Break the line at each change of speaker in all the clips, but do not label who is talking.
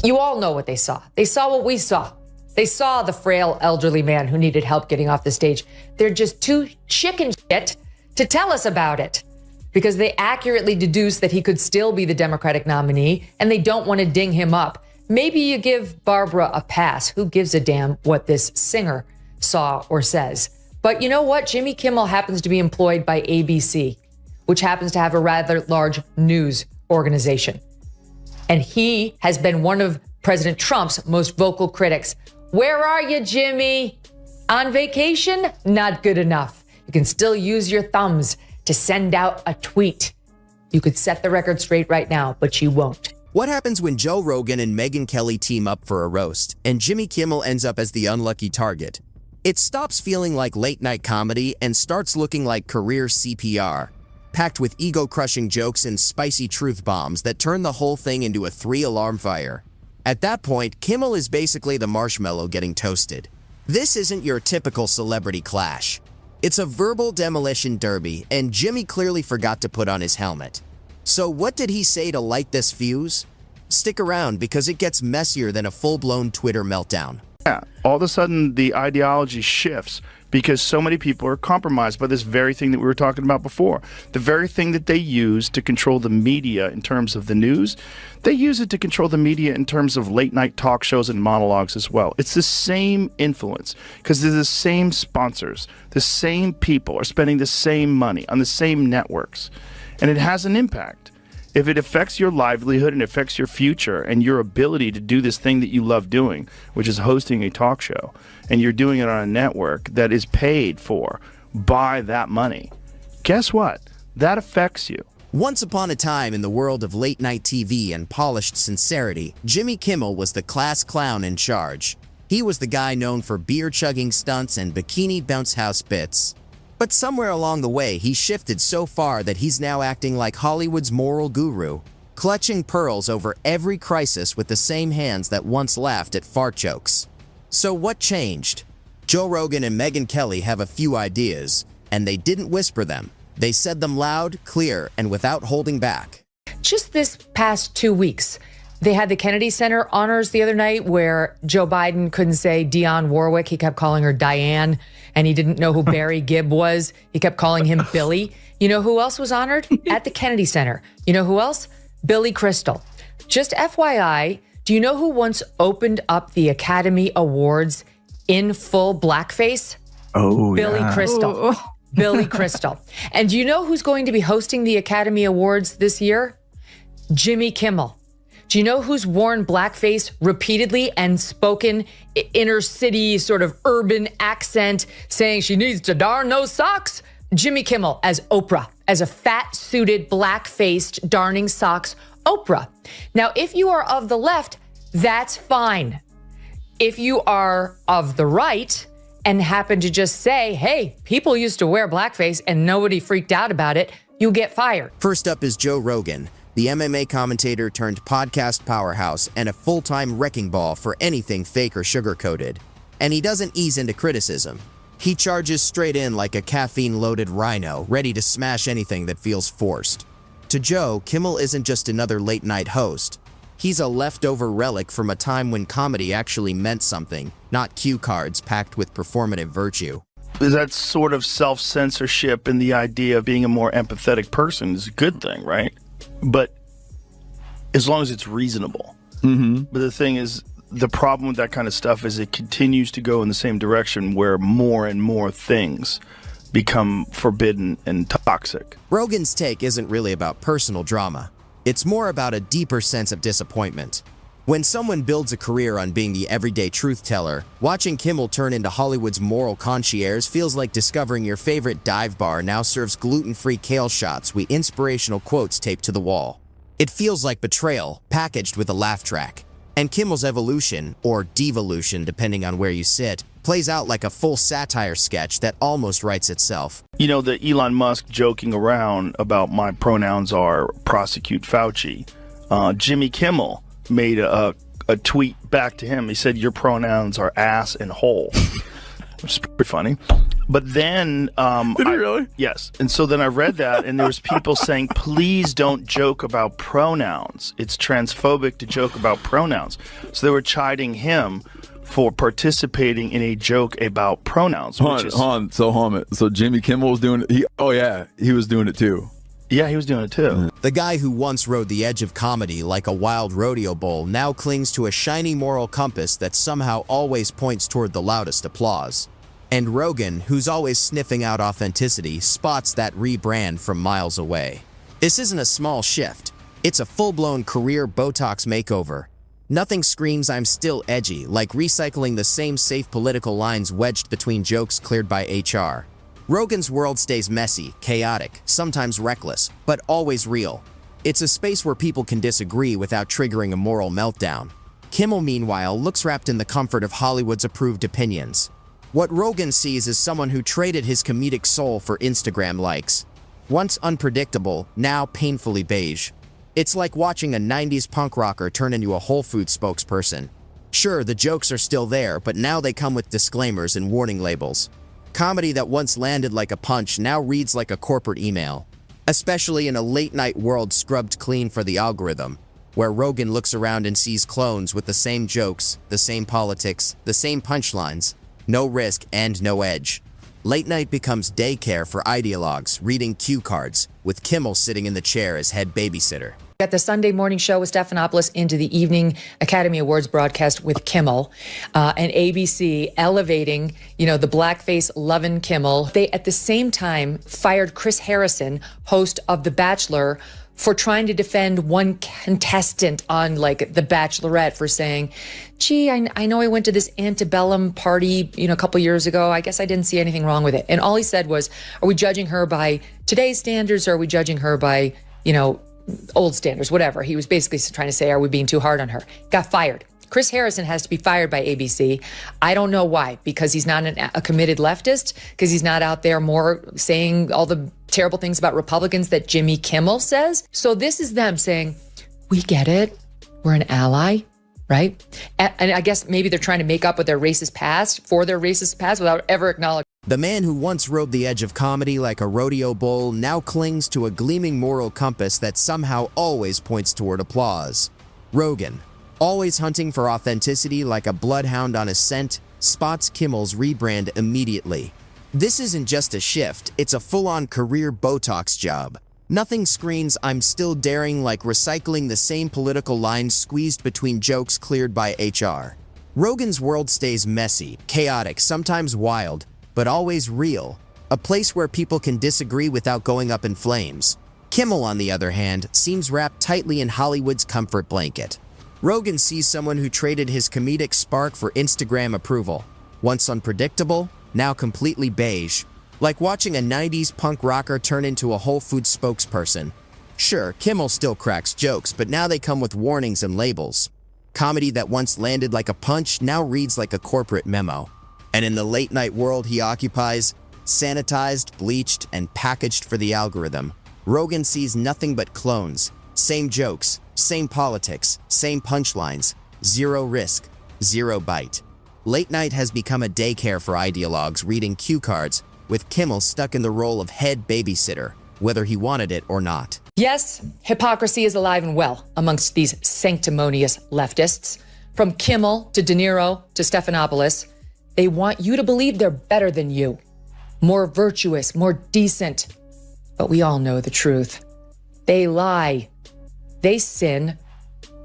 You all know what they saw. They saw what we saw. They saw the frail elderly man who needed help getting off the stage. They're just too chicken shit to tell us about it because they accurately deduce that he could still be the Democratic nominee and they don't want to ding him up. Maybe you give Barbara a pass. Who gives a damn what this singer saw or says? But you know what? Jimmy Kimmel happens to be employed by ABC, which happens to have a rather large news organization. And he has been one of President Trump's most vocal critics. Where are you, Jimmy? On vacation? Not good enough. You can still use your thumbs to send out a tweet. You could set the record straight right now, but you won't.
What happens when Joe Rogan and Megyn Kelly team up for a roast, and Jimmy Kimmel ends up as the unlucky target? It stops feeling like late-night comedy and starts looking like career CPR, packed with ego-crushing jokes and spicy truth bombs that turn the whole thing into a 3-alarm fire. At that point, Kimmel is basically the marshmallow getting toasted. This isn't your typical celebrity clash. It's a verbal demolition derby, and Jimmy clearly forgot to put on his helmet. So what did he say to light this fuse? Stick around because it gets messier than a full-blown Twitter meltdown.
Yeah, all of a sudden the ideology shifts because so many people are compromised by this very thing that we were talking about before. The very thing that they use to control the media in terms of the news, they use it to control the media in terms of late night talk shows and monologues as well. It's the same influence because they're the same sponsors. The same people are spending the same money on the same networks. And it has an impact. If it affects your livelihood and affects your future and your ability to do this thing that you love doing, which is hosting a talk show, and you're doing it on a network that is paid for by that money, guess what? That affects you.
Once upon a time in the world of late-night TV and polished sincerity, Jimmy Kimmel was the class clown in charge. He was the guy known for beer-chugging stunts and bikini bounce house bits. But somewhere along the way, he shifted so far that he's now acting like Hollywood's moral guru, clutching pearls over every crisis with the same hands that once laughed at fart jokes. So what changed? Joe Rogan and Megyn Kelly have a few ideas, and they didn't whisper them. They said them loud, clear, and without holding back.
Just this past 2 weeks, they had the Kennedy Center honors the other night where Joe Biden couldn't say Dionne Warwick. He kept calling her Diane, and he didn't know who Barry Gibb was. He kept calling him Billy. You know who else was honored? At the Kennedy Center. You know who else? Billy Crystal. Just FYI, do you know who once opened up the Academy Awards in full blackface?
Oh,
Billy
yeah.
Crystal. Billy Crystal. And do you know who's going to be hosting the Academy Awards this year? Jimmy Kimmel. Do you know who's worn blackface repeatedly and spoken inner city sort of urban accent saying she needs to darn those socks? Jimmy Kimmel as Oprah, as a fat-suited, black-faced, darning socks Oprah. Now, if you are of the left, that's fine. If you are of the right and happen to just say, hey, people used to wear blackface and nobody freaked out about it, you get fired.
First up is Joe Rogan, the MMA commentator turned podcast powerhouse and a full-time wrecking ball for anything fake or sugar-coated. And he doesn't ease into criticism. He charges straight in like a caffeine-loaded rhino, ready to smash anything that feels forced. To Joe, Kimmel isn't just another late-night host. He's a leftover relic from a time when comedy actually meant something, not cue cards packed with performative virtue.
That sort of self-censorship and the idea of being a more empathetic person is a good thing, right? But as long as it's reasonable.
Mm-hmm.
But the thing is, the problem with that kind of stuff is it continues to go in the same direction where more and more things become forbidden and toxic.
Rogan's take isn't really about personal drama. It's more about a deeper sense of disappointment. When someone builds a career on being the everyday truth teller, watching Kimmel turn into Hollywood's moral concierge feels like discovering your favorite dive bar now serves gluten-free kale shots with inspirational quotes taped to the wall. It feels like betrayal, packaged with a laugh track. And Kimmel's evolution, or devolution depending on where you sit, plays out like a full satire sketch that almost writes itself.
You know, the Elon Musk joking around about my pronouns are prosecute Fauci. Jimmy Kimmel made a tweet back to him. He said, your pronouns are ass and hole. which is pretty funny. But then,
Did he really?
Yes. And so then I read that, and there was people saying, please don't joke about pronouns. It's transphobic to joke about pronouns. So they were chiding him for participating in a joke about pronouns.
So Jimmy Kimmel was doing it. He was doing it too.
Yeah, he was doing it too.
The guy who once rode the edge of comedy like a wild rodeo bull now clings to a shiny moral compass that somehow always points toward the loudest applause. And Rogan, who's always sniffing out authenticity, spots that rebrand from miles away. This isn't a small shift. It's a full-blown career Botox makeover. Nothing screams I'm still edgy, like recycling the same safe political lines wedged between jokes cleared by HR. Rogan's world stays messy, chaotic, sometimes reckless, but always real. It's a space where people can disagree without triggering a moral meltdown. Kimmel, meanwhile, looks wrapped in the comfort of Hollywood's approved opinions. What Rogan sees is someone who traded his comedic soul for Instagram likes. Once unpredictable, now painfully beige. It's like watching a 90s punk rocker turn into a Whole Foods spokesperson. Sure, the jokes are still there, but now they come with disclaimers and warning labels. Comedy that once landed like a punch now reads like a corporate email. Especially in a late-night world scrubbed clean for the algorithm, where Rogan looks around and sees clones with the same jokes, the same politics, the same punchlines. No risk and no edge. Late night becomes daycare for ideologues reading cue cards, with Kimmel sitting in the chair as head babysitter.
Got the Sunday morning show with Stephanopoulos into the evening Academy Awards broadcast with Kimmel, and ABC elevating, the blackface loving Kimmel. They, at the same time, fired Chris Harrison, host of The Bachelor, for trying to defend one contestant on The Bachelorette for saying, gee, I know I went to this antebellum party, a couple years ago. I guess I didn't see anything wrong with it. And all he said was, are we judging her by today's standards, or are we judging her by, old standards, whatever. He was basically trying to say, are we being too hard on her? Got fired. Chris Harrison has to be fired by ABC. I don't know why, because he's not a committed leftist, because he's not out there more saying all the terrible things about Republicans that Jimmy Kimmel says. So this is them saying, we get it. We're an ally, right? And I guess maybe they're trying to make up with their racist past without ever acknowledging.
The man who once rode the edge of comedy like a rodeo bull now clings to a gleaming moral compass that somehow always points toward applause. Rogan, always hunting for authenticity like a bloodhound on a scent, spots Kimmel's rebrand immediately. This isn't just a shift, it's a full-on career Botox job. Nothing screams I'm still daring like recycling the same political lines squeezed between jokes cleared by HR. Rogan's world stays messy, chaotic, sometimes wild, but always real. A place where people can disagree without going up in flames. Kimmel, on the other hand, seems wrapped tightly in Hollywood's comfort blanket. Rogan sees someone who traded his comedic spark for Instagram approval. Once unpredictable, now completely beige. Like watching a 90s punk rocker turn into a Whole Foods spokesperson. Sure, Kimmel still cracks jokes, but now they come with warnings and labels. Comedy that once landed like a punch now reads like a corporate memo. And in the late-night world he occupies, sanitized, bleached, and packaged for the algorithm, Rogan sees nothing but clones. Same jokes, same politics, same punchlines, zero risk, zero bite. Late night has become a daycare for ideologues reading cue cards, with Kimmel stuck in the role of head babysitter, whether he wanted it or not.
Yes, hypocrisy is alive and well amongst these sanctimonious leftists. From Kimmel to De Niro to Stephanopoulos, they want you to believe they're better than you, more virtuous, more decent. But we all know the truth. They lie. They sin.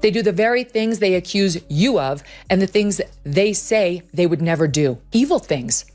They do the very things they accuse you of and the things they say they would never do. Evil things.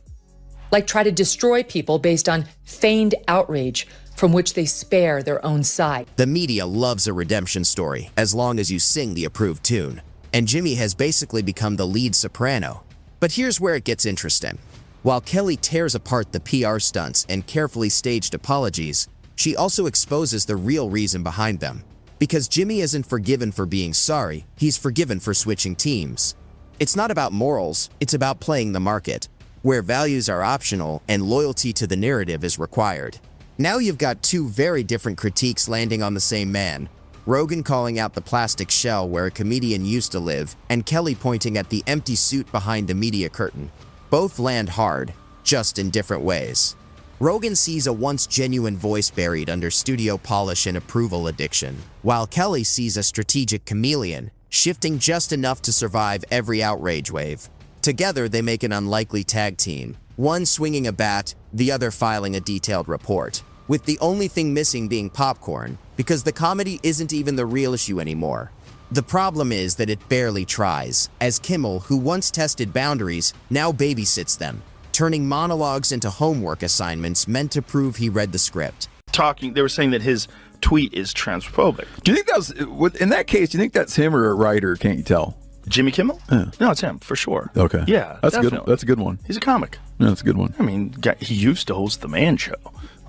Like try to destroy people based on feigned outrage from which they spare their own side.
The media loves a redemption story, as long as you sing the approved tune. And Jimmy has basically become the lead soprano. But here's where it gets interesting. While Kelly tears apart the PR stunts and carefully staged apologies, she also exposes the real reason behind them. Because Jimmy isn't forgiven for being sorry, he's forgiven for switching teams. It's not about morals, it's about playing the market, where values are optional and loyalty to the narrative is required. Now you've got two very different critiques landing on the same man. Rogan calling out the plastic shell where a comedian used to live, and Kelly pointing at the empty suit behind the media curtain. Both land hard, just in different ways. Rogan sees a once genuine voice buried under studio polish and approval addiction, while Kelly sees a strategic chameleon, shifting just enough to survive every outrage wave. Together, they make an unlikely tag team, one swinging a bat, the other filing a detailed report, with the only thing missing being popcorn, because the comedy isn't even the real issue anymore. The problem is that it barely tries, as Kimmel, who once tested boundaries, now babysits them, turning monologues into homework assignments meant to prove he read the script.
They were saying that his tweet is transphobic.
Do you think in that case, do you think that's him or a writer? Can't you tell?
Jimmy Kimmel?
Yeah.
No, it's him, for sure.
Okay.
Yeah,
that's
definitely.
good. That's a good one.
He's a comic.
Yeah, that's a good one.
I mean, he used to host The Man Show.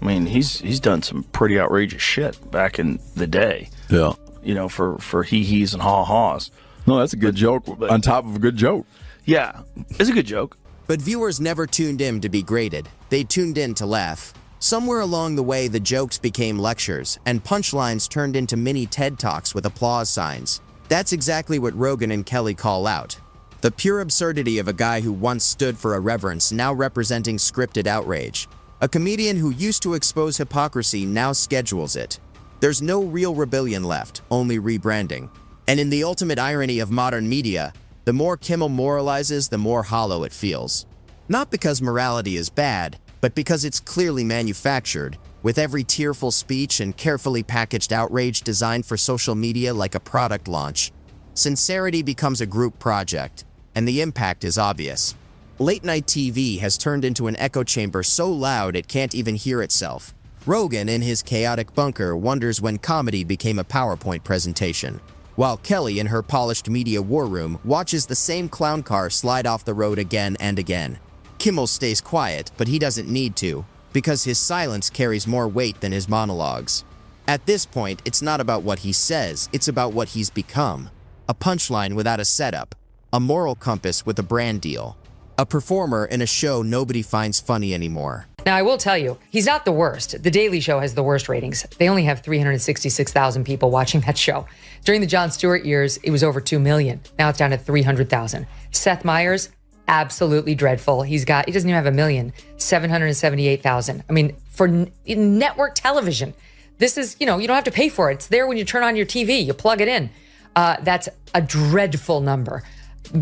I mean, he's done some pretty outrageous shit back in the day.
Yeah.
You know, for he-he's and ha-ha's.
No, that's a good joke on top of a good joke.
Yeah, it's a good joke.
But viewers never tuned in to be graded. They tuned in to laugh. Somewhere along the way, the jokes became lectures, and punchlines turned into mini TED Talks with applause signs. That's exactly what Rogan and Kelly call out. The pure absurdity of a guy who once stood for irreverence now representing scripted outrage. A comedian who used to expose hypocrisy now schedules it. There's no real rebellion left, only rebranding. And in the ultimate irony of modern media, the more Kimmel moralizes, the more hollow it feels. Not because morality is bad, but because it's clearly manufactured, with every tearful speech and carefully packaged outrage designed for social media like a product launch. Sincerity becomes a group project, and the impact is obvious. Late-night TV has turned into an echo chamber so loud it can't even hear itself. Rogan, in his chaotic bunker, wonders when comedy became a PowerPoint presentation, while Kelly, in her polished media war room, watches the same clown car slide off the road again and again. Kimmel stays quiet, but he doesn't need to, because his silence carries more weight than his monologues. At this point, it's not about what he says, it's about what he's become. A punchline without a setup, a moral compass with a brand deal, a performer in a show nobody finds funny anymore.
Now, I will tell you, he's not the worst. The Daily Show has the worst ratings. They only have 366,000 people watching that show. During the Jon Stewart years, it was over 2 million. Now it's down to 300,000. Seth Meyers, absolutely dreadful. He doesn't even have 1,778,000. I mean, for network television, this is, you don't have to pay for it. It's there when you turn on your TV, you plug it in. That's a dreadful number.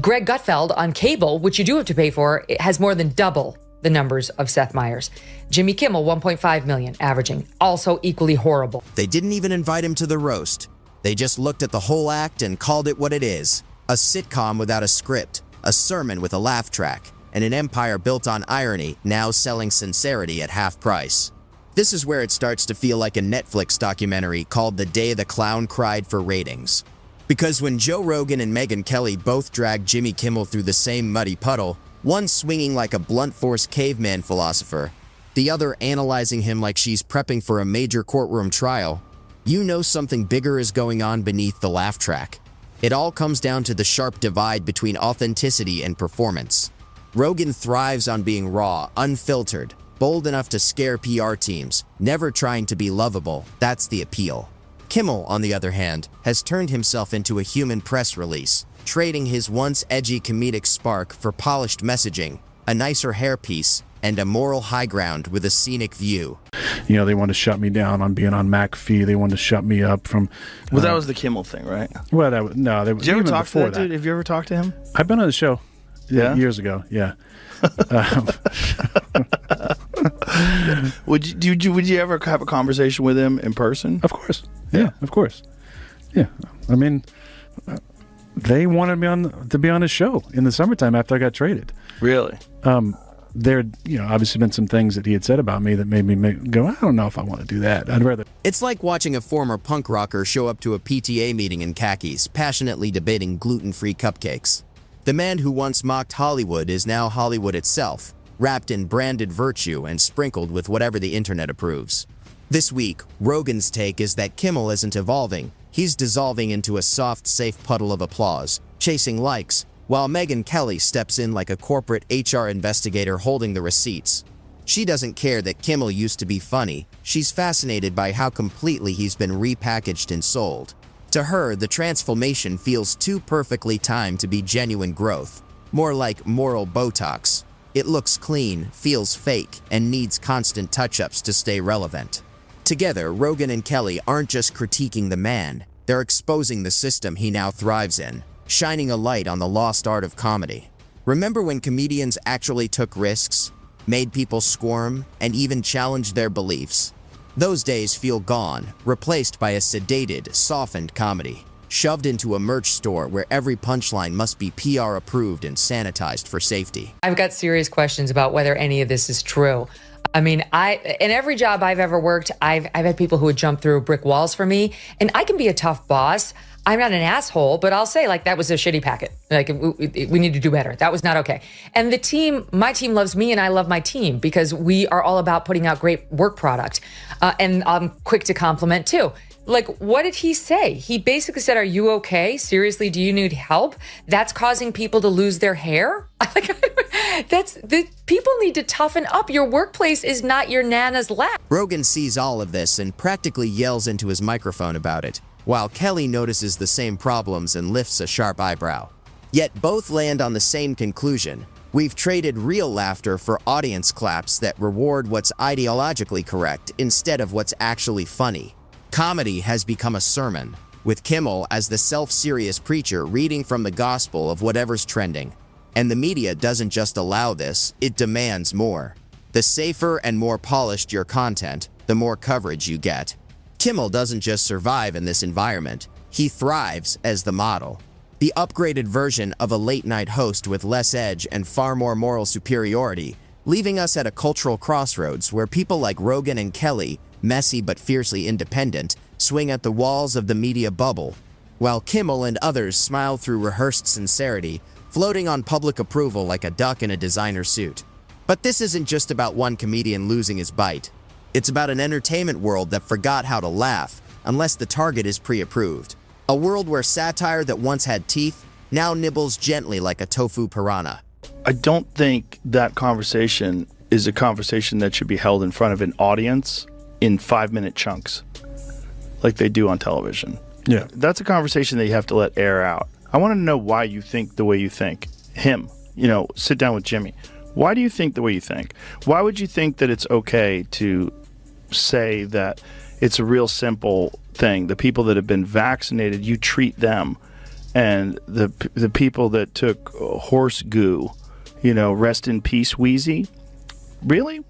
Greg Gutfeld on cable, which you do have to pay for, it has more than double the numbers of Seth Meyers. Jimmy Kimmel, 1.5 million, averaging, also equally horrible.
They didn't even invite him to the roast. They just looked at the whole act and called it what it is. A sitcom without a script, a sermon with a laugh track, and an empire built on irony, now selling sincerity at half price. This is where it starts to feel like a Netflix documentary called The Day the Clown Cried for Ratings. Because when Joe Rogan and Megyn Kelly both dragged Jimmy Kimmel through the same muddy puddle, one swinging like a blunt force caveman philosopher, the other analyzing him like she's prepping for a major courtroom trial, you know something bigger is going on beneath the laugh track. It all comes down to the sharp divide between authenticity and performance. Rogan thrives on being raw, unfiltered, bold enough to scare PR teams, never trying to be lovable. That's the appeal. Kimmel, on the other hand, has turned himself into a human press release, trading his once edgy comedic spark for polished messaging, a nicer hairpiece, and a moral high ground with a scenic view.
They want to shut me down on being on McAfee. They want to shut me up from...
Well, that was the Kimmel thing, right?
Well, no.
Did you ever talk to that dude? Have you ever talked to him?
I've been on the show years ago, yeah.
Would you ever have a conversation with him in person?
Of course. Yeah, of course. Yeah. I mean, they wanted me to be on a show in the summertime after I got traded.
Really?
There, obviously been some things that he had said about me that made me go, I don't know if I want to do that. I'd rather...
It's like watching a former punk rocker show up to a PTA meeting in khakis, passionately debating gluten-free cupcakes. The man who once mocked Hollywood is now Hollywood itself, wrapped in branded virtue and sprinkled with whatever the internet approves. This week, Rogan's take is that Kimmel isn't evolving. He's dissolving into a soft, safe puddle of applause, chasing likes, while Megyn Kelly steps in like a corporate HR investigator holding the receipts. She doesn't care that Kimmel used to be funny. She's fascinated by how completely he's been repackaged and sold. To her, the transformation feels too perfectly timed to be genuine growth, more like moral Botox. It looks clean, feels fake, and needs constant touch-ups to stay relevant. Together, Rogan and Kelly aren't just critiquing the man, they're exposing the system he now thrives in, shining a light on the lost art of comedy. Remember when comedians actually took risks, made people squirm, and even challenged their beliefs? Those days feel gone, replaced by a sedated, softened comedy, shoved into a merch store where every punchline must be PR approved and sanitized for safety.
I've got serious questions about whether any of this is true. I mean, in every job I've ever worked, I've had people who would jump through brick walls for me, and I can be a tough boss. I'm not an asshole, but I'll say, like, that was a shitty packet. Like, we need to do better. That was not okay. And the team, my team loves me and I love my team because we are all about putting out great work product. And I'm quick to compliment too. Like, what did he say? He basically said, are you okay? Seriously, do you need help? That's causing people to lose their hair? People need to toughen up. Your workplace is not your Nana's lap.
Rogan sees all of this and practically yells into his microphone about it, while Kelly notices the same problems and lifts a sharp eyebrow. Yet both land on the same conclusion. We've traded real laughter for audience claps that reward what's ideologically correct instead of what's actually funny. Comedy has become a sermon, with Kimmel as the self-serious preacher reading from the gospel of whatever's trending. And the media doesn't just allow this, it demands more. The safer and more polished your content, the more coverage you get. Kimmel doesn't just survive in this environment, he thrives as the model. The upgraded version of a late-night host with less edge and far more moral superiority, leaving us at a cultural crossroads where people like Rogan and Kelly, messy but fiercely independent, swing at the walls of the media bubble, while Kimmel and others smile through rehearsed sincerity, floating on public approval like a duck in a designer suit. But this isn't just about one comedian losing his bite. It's about an entertainment world that forgot how to laugh, unless the target is pre-approved. A world where satire that once had teeth now nibbles gently like a tofu piranha.
I don't think that conversation is a conversation that should be held in front of an audience in 5-minute chunks like they do on television.
Yeah.
That's a conversation that you have to let air out. I want to know why you think the way you think. Him, sit down with Jimmy. Why do you think the way you think? Why would you think that it's okay to say that it's a real simple thing? The people that have been vaccinated, you treat them. And the people that took horse goo, rest in peace, Wheezy. Really?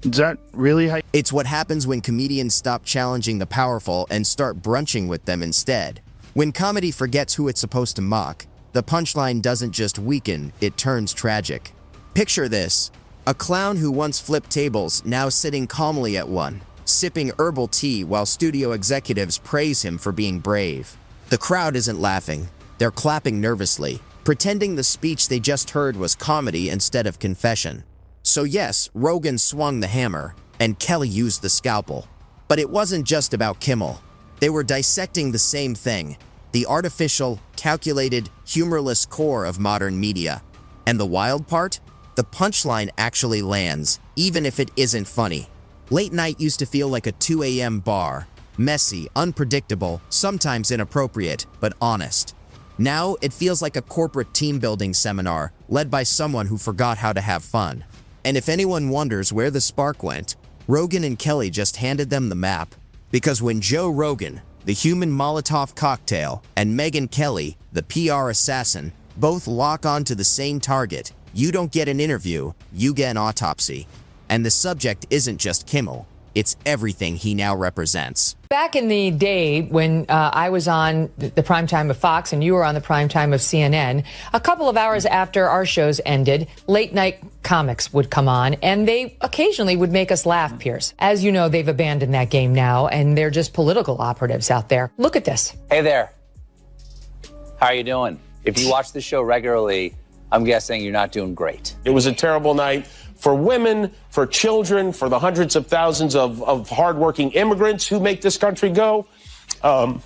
Is that really how?
It's what happens when comedians stop challenging the powerful and start brunching with them instead. When comedy forgets who it's supposed to mock, the punchline doesn't just weaken, it turns tragic. Picture this: a clown who once flipped tables now sitting calmly at one, sipping herbal tea while studio executives praise him for being brave. The crowd isn't laughing, they're clapping nervously, pretending the speech they just heard was comedy instead of confession. So yes, Rogan swung the hammer, and Kelly used the scalpel. But it wasn't just about Kimmel. They were dissecting the same thing: the artificial, calculated, humorless core of modern media. And the wild part? The punchline actually lands, even if it isn't funny. Late night used to feel like a 2 a.m. bar. Messy, unpredictable, sometimes inappropriate, but honest. Now it feels like a corporate team-building seminar led by someone who forgot how to have fun. And if anyone wonders where the spark went, Rogan and Kelly just handed them the map. Because when Joe Rogan, the human Molotov cocktail, and Megyn Kelly, the PR assassin, both lock onto the same target, you don't get an interview, you get an autopsy. And the subject isn't just Kimmel, it's everything he now represents.
Back in the day when I was on the prime time of Fox and you were on the prime time of CNN, a couple of hours after our shows ended, late night comics would come on, and they occasionally would make us laugh, Pierce. As you know, they've abandoned that game now, and they're just political operatives out there. Look at this.
Hey there. How are you doing? If you watch the show regularly, I'm guessing you're not doing great.
It was a terrible night for women, for children, for the hundreds of thousands of hardworking immigrants who make this country go, for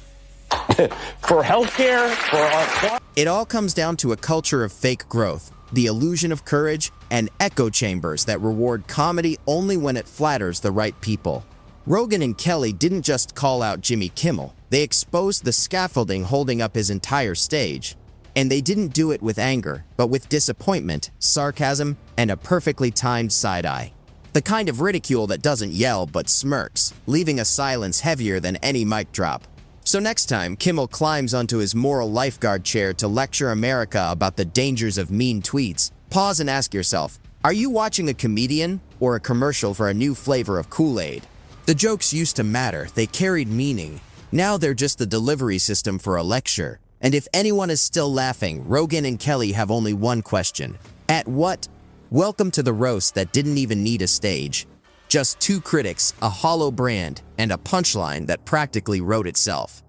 healthcare, for our...
It all comes down to a culture of fake growth, the illusion of courage, and echo chambers that reward comedy only when it flatters the right people. Rogan and Kelly didn't just call out Jimmy Kimmel, they exposed the scaffolding holding up his entire stage. And they didn't do it with anger, but with disappointment, sarcasm, and a perfectly timed side-eye. The kind of ridicule that doesn't yell but smirks, leaving a silence heavier than any mic drop. So next time Kimmel climbs onto his moral lifeguard chair to lecture America about the dangers of mean tweets, pause and ask yourself, are you watching a comedian or a commercial for a new flavor of Kool-Aid? The jokes used to matter, they carried meaning. Now they're just the delivery system for a lecture. And if anyone is still laughing, Rogan and Kelly have only one question. At what? Welcome to the roast that didn't even need a stage. Just two critics, a hollow brand, and a punchline that practically wrote itself.